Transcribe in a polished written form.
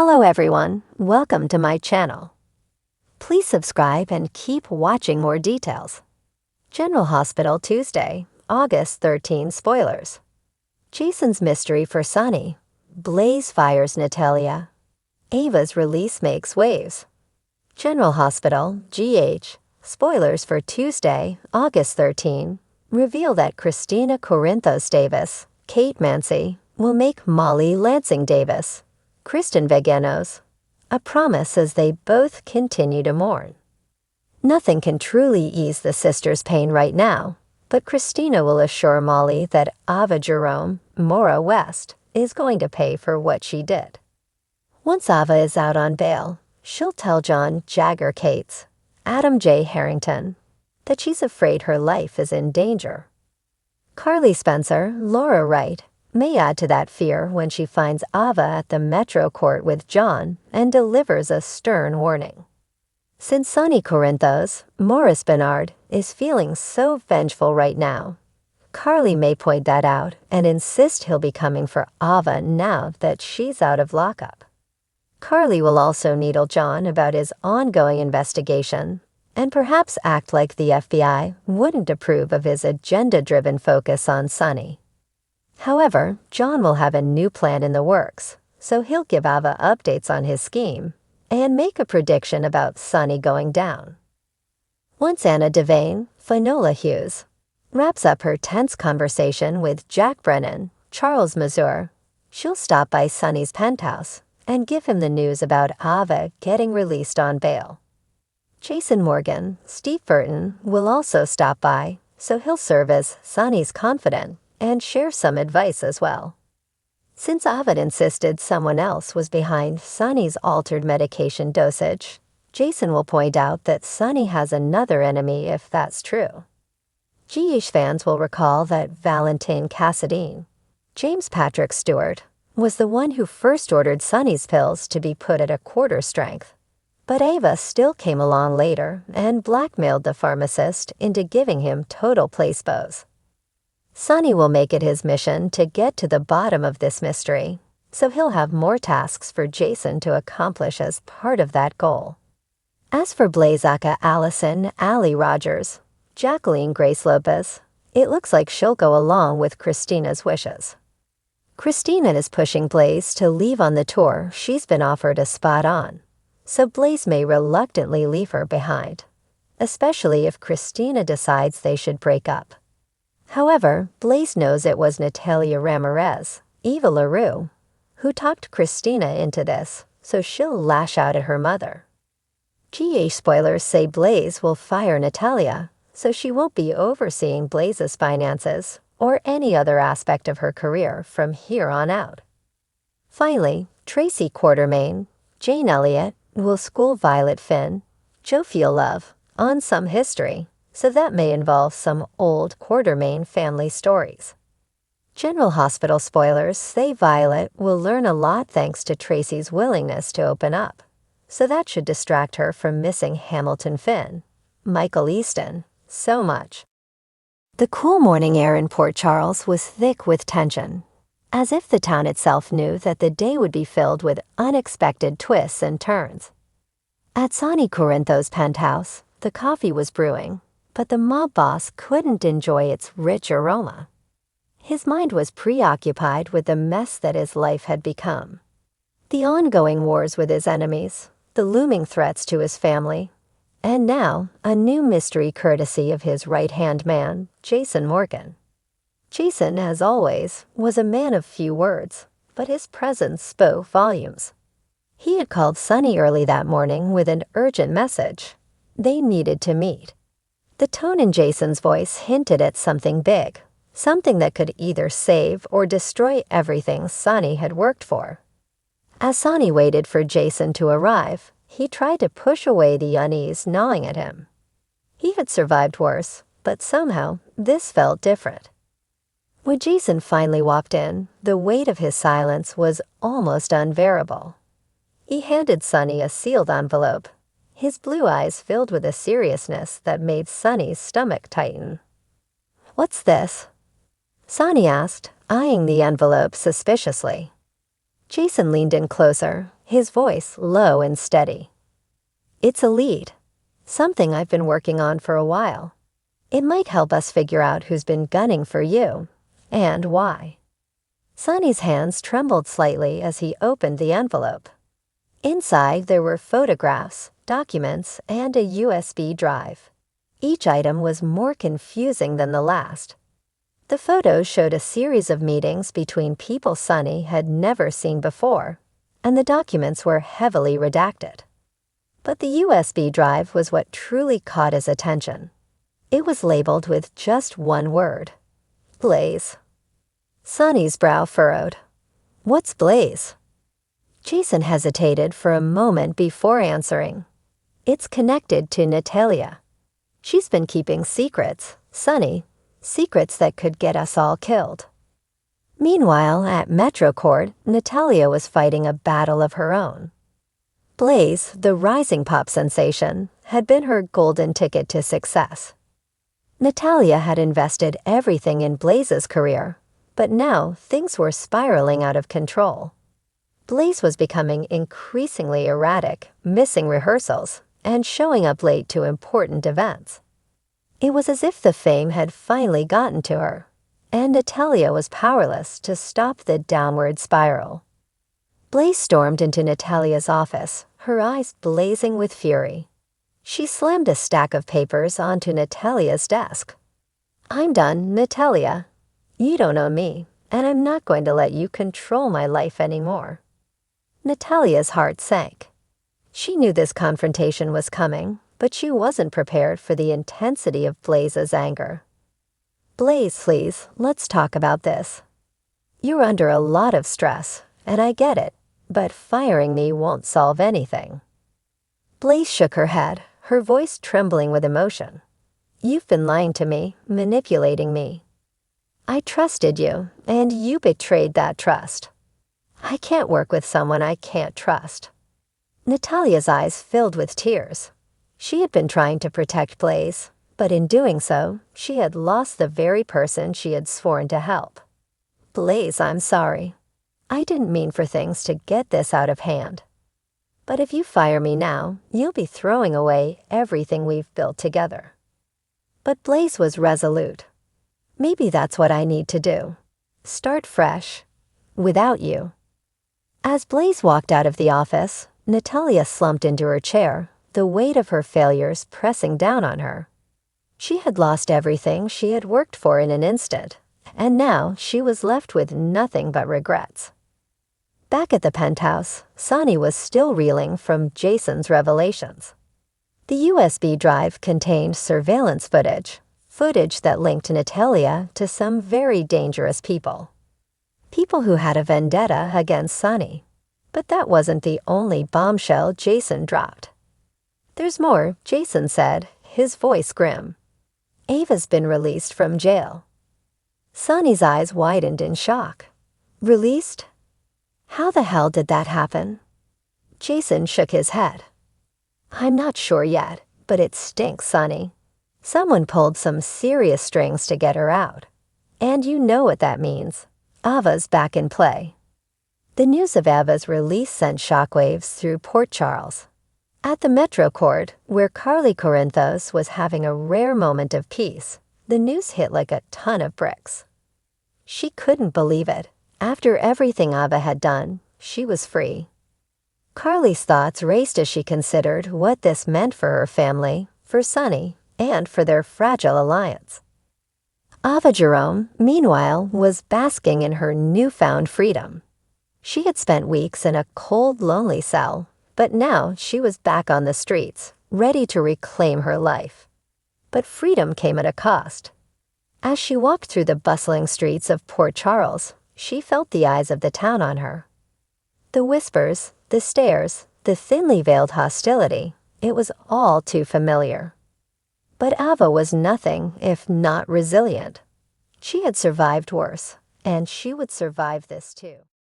Hello everyone, welcome to my channel. Please subscribe and keep watching more details. General Hospital Tuesday, August 13 spoilers. Jason's mystery for Sunny. Blaze fires Natalia. Ava's release makes waves. General Hospital, GH, spoilers for Tuesday, August 13, reveal that Christina Corinthos Davis, Kate Mancy, will make Molly Lansing Davis, Kristen Veganos, a promise as they both continue to mourn. Nothing can truly ease the sisters' pain right now, but Christina will assure Molly that Ava Jerome, Maura West, is going to pay for what she did. Once Ava is out on bail, she'll tell John Jagger Cates, Adam J. Harrington, that she's afraid her life is in danger. Carly Spencer, Laura Wright, may add to that fear when she finds Ava at the Metro Court with John and delivers a stern warning. Since Sonny Corinthos, Morris Bernard, is feeling so vengeful right now, Carly may point that out and insist he'll be coming for Ava now that she's out of lockup. Carly will also needle John about his ongoing investigation and perhaps act like the FBI wouldn't approve of his agenda-driven focus on Sonny. However, John will have a new plan in the works, so he'll give Ava updates on his scheme and make a prediction about Sonny going down. Once Anna Devane, Finola Hughes, wraps up her tense conversation with Jack Brennan, Charles Mazur, she'll stop by Sonny's penthouse and give him the news about Ava getting released on bail. Jason Morgan, Steve Burton, will also stop by, so he'll serve as Sonny's confidant and share some advice as well. Since Ava insisted someone else was behind Sonny's altered medication dosage, Jason will point out that Sonny has another enemy if that's true. GH fans will recall that Valentine Cassadine, James Patrick Stewart, was the one who first ordered Sonny's pills to be put at a quarter strength. But Ava still came along later and blackmailed the pharmacist into giving him total placebos. Sonny will make it his mission to get to the bottom of this mystery, so he'll have more tasks for Jason to accomplish as part of that goal. As for Blazaka Allison Allie Rogers, Jacqueline Grace Lopez, it looks like she'll go along with Christina's wishes. Christina is pushing Blaze to leave on the tour she's been offered a spot on, so Blaze may reluctantly leave her behind, especially if Christina decides they should break up. However, Blaze knows it was Natalia Ramirez, Eva LaRue, who talked Christina into this, so she'll lash out at her mother. GH spoilers say Blaze will fire Natalia, so she won't be overseeing Blaze's finances or any other aspect of her career from here on out. Finally, Tracy Quartermain, Jane Elliott, will school Violet Finn, Jofiel Love, on some history, so that may involve some old Quartermain family stories. General Hospital spoilers say Violet will learn a lot thanks to Tracy's willingness to open up, so that should distract her from missing Hamilton Finn, Michael Easton, so much. The cool morning air in Port Charles was thick with tension, as if the town itself knew that the day would be filled with unexpected twists and turns. At Sonny Corinthos' penthouse, the coffee was brewing, but the mob boss couldn't enjoy its rich aroma. His mind was preoccupied with the mess that his life had become. The ongoing wars with his enemies, the looming threats to his family, and now a new mystery courtesy of his right-hand man, Jason Morgan. Jason, as always, was a man of few words, but his presence spoke volumes. He had called Sonny early that morning with an urgent message. They needed to meet. The tone in Jason's voice hinted at something big, something that could either save or destroy everything Sonny had worked for. As Sonny waited for Jason to arrive, he tried to push away the unease gnawing at him. He had survived worse, but somehow this felt different. When Jason finally walked in, the weight of his silence was almost unbearable. He handed Sonny a sealed envelope, his blue eyes filled with a seriousness that made Sonny's stomach tighten. "What's this?" Sonny asked, eyeing the envelope suspiciously. Jason leaned in closer, his voice low and steady. "It's a lead. Something I've been working on for a while. It might help us figure out who's been gunning for you, and why." Sonny's hands trembled slightly as he opened the envelope. Inside there were photographs, documents, and a USB drive. Each item was more confusing than the last. The photos showed a series of meetings between people Sonny had never seen before, and the documents were heavily redacted. But the USB drive was what truly caught his attention. It was labeled with just one word: Blaze. Sonny's brow furrowed. "What's Blaze?" Jason hesitated for a moment before answering. "It's connected to Natalia. She's been keeping secrets, Sonny, secrets that could get us all killed." Meanwhile, at MetroCourt, Natalia was fighting a battle of her own. Blaze, the rising pop sensation, had been her golden ticket to success. Natalia had invested everything in Blaze's career, but now things were spiraling out of control. Blaze was becoming increasingly erratic, missing rehearsals, and showing up late to important events. It was as if the fame had finally gotten to her, and Natalia was powerless to stop the downward spiral. Blaze stormed into Natalia's office, her eyes blazing with fury. She slammed a stack of papers onto Natalia's desk. "I'm done, Natalia. You don't know me, and I'm not going to let you control my life anymore." Natalia's heart sank. She knew this confrontation was coming, but she wasn't prepared for the intensity of Blaze's anger. "Blaze, please, let's talk about this. You're under a lot of stress, and I get it, but firing me won't solve anything." Blaze shook her head, her voice trembling with emotion. "You've been lying to me, manipulating me. I trusted you, and you betrayed that trust. I can't work with someone I can't trust." Natalia's eyes filled with tears. She had been trying to protect Blaze, but in doing so, she had lost the very person she had sworn to help. "Blaze, I'm sorry. I didn't mean for things to get this out of hand. But if you fire me now, you'll be throwing away everything we've built together." But Blaze was resolute. "Maybe that's what I need to do. Start fresh. Without you." As Blaze walked out of the office, Natalia slumped into her chair, the weight of her failures pressing down on her. She had lost everything she had worked for in an instant, and now she was left with nothing but regrets. Back at the penthouse, Sonny was still reeling from Jason's revelations. The USB drive contained surveillance footage that linked Natalia to some very dangerous people. People who had a vendetta against Sonny. But that wasn't the only bombshell Jason dropped. "There's more," Jason said, his voice grim. "Ava's been released from jail." Sonny's eyes widened in shock. "Released? How the hell did that happen?" Jason shook his head. "I'm not sure yet, but it stinks, Sonny. Someone pulled some serious strings to get her out. And you know what that means. Ava's back in play." The news of Ava's release sent shockwaves through Port Charles. At the MetroCourt, where Carly Corinthos was having a rare moment of peace, the news hit like a ton of bricks. She couldn't believe it. After everything Ava had done, she was free. Carly's thoughts raced as she considered what this meant for her family, for Sonny, and for their fragile alliance. Ava Jerome, meanwhile, was basking in her newfound freedom. She had spent weeks in a cold, lonely cell, but now she was back on the streets, ready to reclaim her life. But freedom came at a cost. As she walked through the bustling streets of Port Charles, she felt the eyes of the town on her. The whispers, the stares, the thinly veiled hostility, it was all too familiar. But Ava was nothing if not resilient. She had survived worse, and she would survive this too.